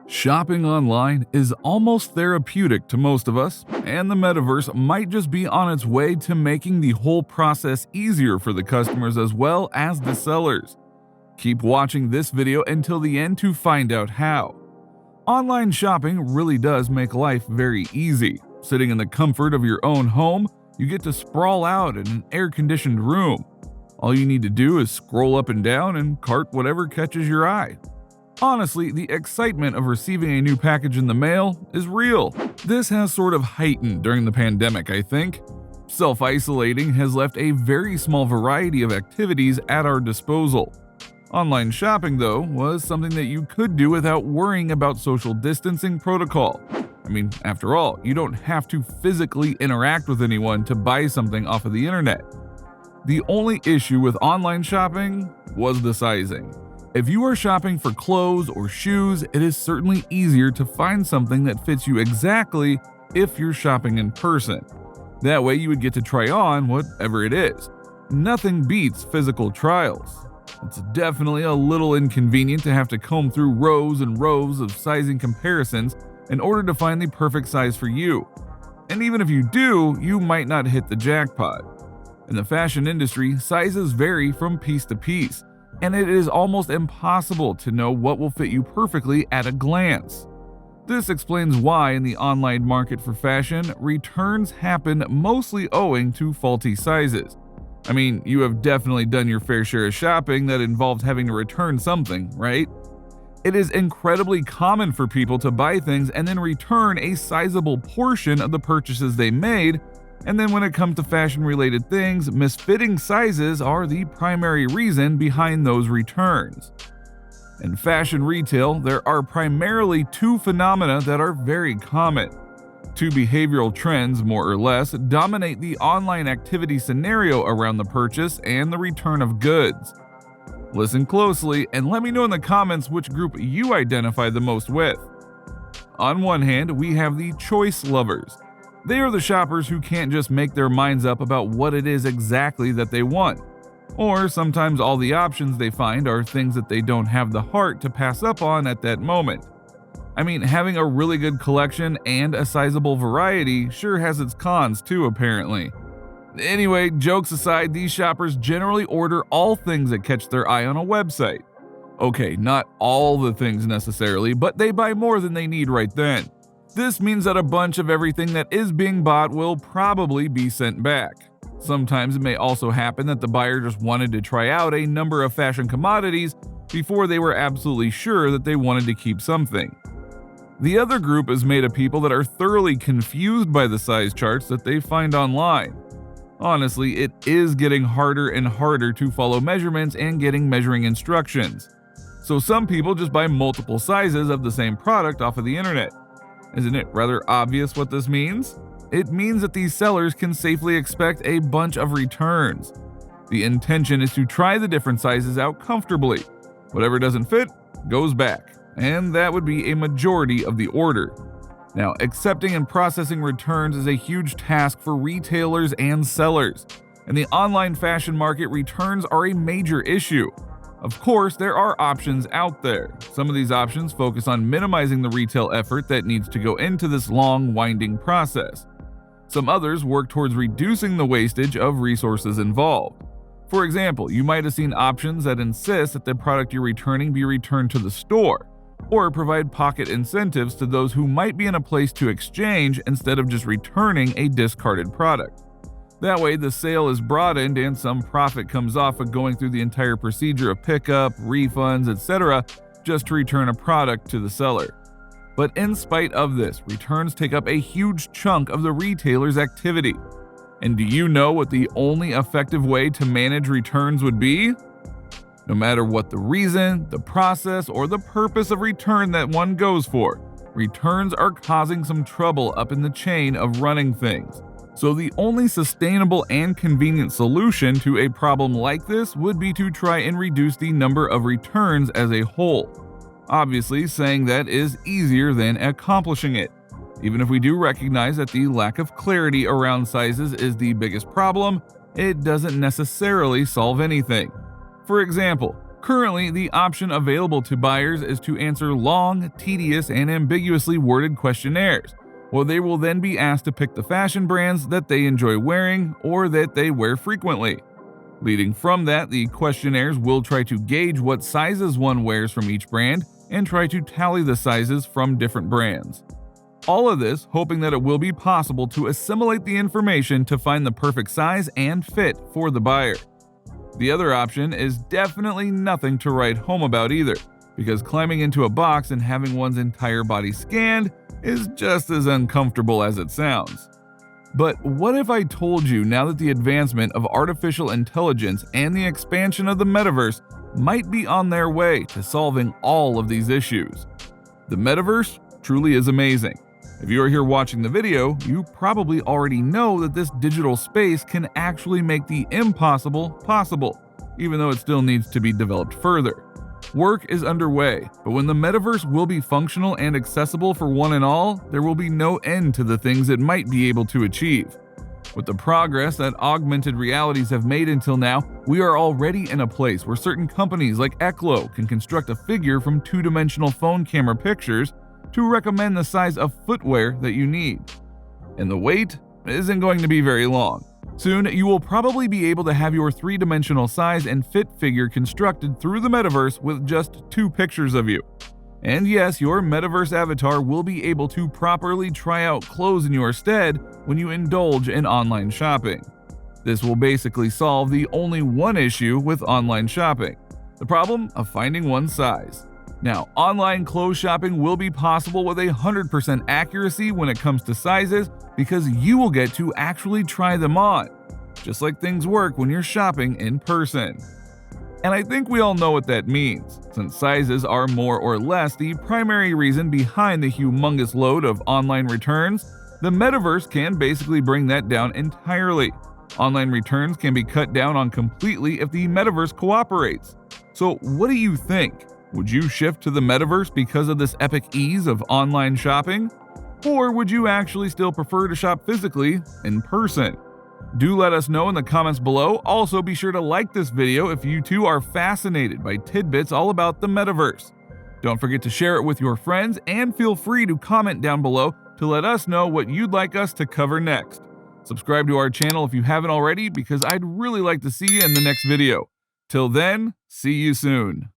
Shopping online is almost therapeutic to most of us, and the metaverse might just be on its way to making the whole process easier for the customers as well as the sellers. Keep watching this video until the end to find out how. Online shopping really does make life very easy. Sitting in the comfort of your own home, you get to sprawl out in an air-conditioned room. All you need to do is scroll up and down and cart whatever catches your eye. Honestly, the excitement of receiving a new package in the mail is real. This has sort of heightened during the pandemic, I think. Self-isolating has left a very small variety of activities at our disposal. Online shopping, though, was something that you could do without worrying about social distancing protocol. I mean, after all, you don't have to physically interact with anyone to buy something off of the internet. The only issue with online shopping was the sizing. If you are shopping for clothes or shoes, it is certainly easier to find something that fits you exactly if you're shopping in person. That way you would get to try on whatever it is. Nothing beats physical trials. It's definitely a little inconvenient to have to comb through rows and rows of sizing comparisons in order to find the perfect size for you. And even if you do, you might not hit the jackpot. In the fashion industry, sizes vary from piece to piece, and it is almost impossible to know what will fit you perfectly at a glance. This explains why in the online market for fashion, returns happen mostly owing to faulty sizes. I mean, you have definitely done your fair share of shopping that involved having to return something, right? It is incredibly common for people to buy things and then return a sizable portion of the purchases they made. And then when it comes to fashion-related things, misfitting sizes are the primary reason behind those returns. In fashion retail, there are primarily two phenomena that are very common. Two behavioral trends, more or less, dominate the online activity scenario around the purchase and the return of goods. Listen closely and let me know in the comments which group you identify the most with. On one hand, we have the choice lovers. They are the shoppers who can't just make their minds up about what it is exactly that they want. Or sometimes all the options they find are things that they don't have the heart to pass up on at that moment. I mean, having a really good collection and a sizable variety sure has its cons too, apparently. Anyway, jokes aside, these shoppers generally order all things that catch their eye on a website. Okay, not all the things necessarily, but they buy more than they need right then. This means that a bunch of everything that is being bought will probably be sent back. Sometimes it may also happen that the buyer just wanted to try out a number of fashion commodities before they were absolutely sure that they wanted to keep something. The other group is made of people that are thoroughly confused by the size charts that they find online. Honestly, it is getting harder and harder to follow measurements and getting measuring instructions. So some people just buy multiple sizes of the same product off of the internet. Isn't it rather obvious what this means? It means that these sellers can safely expect a bunch of returns. The intention is to try the different sizes out comfortably. Whatever doesn't fit goes back, and that would be a majority of the order. Now, accepting and processing returns is a huge task for retailers and sellers. In the online fashion market, returns are a major issue. Of course, there are options out there. Some of these options focus on minimizing the retail effort that needs to go into this long, winding process. Some others work towards reducing the wastage of resources involved. For example, you might have seen options that insist that the product you're returning be returned to the store, or provide pocket incentives to those who might be in a place to exchange instead of just returning a discarded product. That way, the sale is broadened and some profit comes off of going through the entire procedure of pickup, refunds, etc., just to return a product to the seller. But in spite of this, returns take up a huge chunk of the retailer's activity. And do you know what the only effective way to manage returns would be? No matter what the reason, the process, or the purpose of return that one goes for, returns are causing some trouble up in the chain of running things. So the only sustainable and convenient solution to a problem like this would be to try and reduce the number of returns as a whole. Obviously, saying that is easier than accomplishing it. Even if we do recognize that the lack of clarity around sizes is the biggest problem, it doesn't necessarily solve anything. For example, Currently, the option available to buyers is to answer long, tedious, and ambiguously worded questionnaires, where they will then be asked to pick the fashion brands that they enjoy wearing or that they wear frequently. Leading from that, the questionnaires will try to gauge what sizes one wears from each brand and try to tally the sizes from different brands. All of this hoping that it will be possible to assimilate the information to find the perfect size and fit for the buyer. The other option is definitely nothing to write home about either, because climbing into a box and having one's entire body scanned is just as uncomfortable as it sounds. But what if I told you now that the advancement of artificial intelligence and the expansion of the metaverse might be on their way to solving all of these issues? The metaverse truly is amazing. If you are here watching the video, you probably already know that this digital space can actually make the impossible possible, even though it still needs to be developed further. Work is underway, but when the metaverse will be functional and accessible for one and all, there will be no end to the things it might be able to achieve. With the progress that augmented realities have made until now, we are already in a place where certain companies like Eklo can construct a figure from two-dimensional phone camera pictures to recommend the size of footwear that you need. And the wait isn't going to be very long. Soon, you will probably be able to have your three-dimensional size and fit figure constructed through the metaverse with just 2 pictures of you. And yes, your metaverse avatar will be able to properly try out clothes in your stead when you indulge in online shopping. This will basically solve the only one issue with online shopping: the problem of finding one's size. Now, online clothes shopping will be possible with 100% accuracy when it comes to sizes, because you will get to actually try them on, just like things work when you're shopping in person. And I think we all know what that means, since sizes are more or less the primary reason behind the humongous load of online returns. The metaverse can basically bring that down entirely. Online returns can be cut down on completely if the metaverse cooperates. So what do you think? Would you shift to the metaverse because of this epic ease of online shopping? Or would you actually still prefer to shop physically in person? Do let us know in the comments below. Also, be sure to like this video if you too are fascinated by tidbits all about the metaverse. Don't forget to share it with your friends, and feel free to comment down below to let us know what you'd like us to cover next. Subscribe to our channel if you haven't already, because I'd really like to see you in the next video. Till then, see you soon.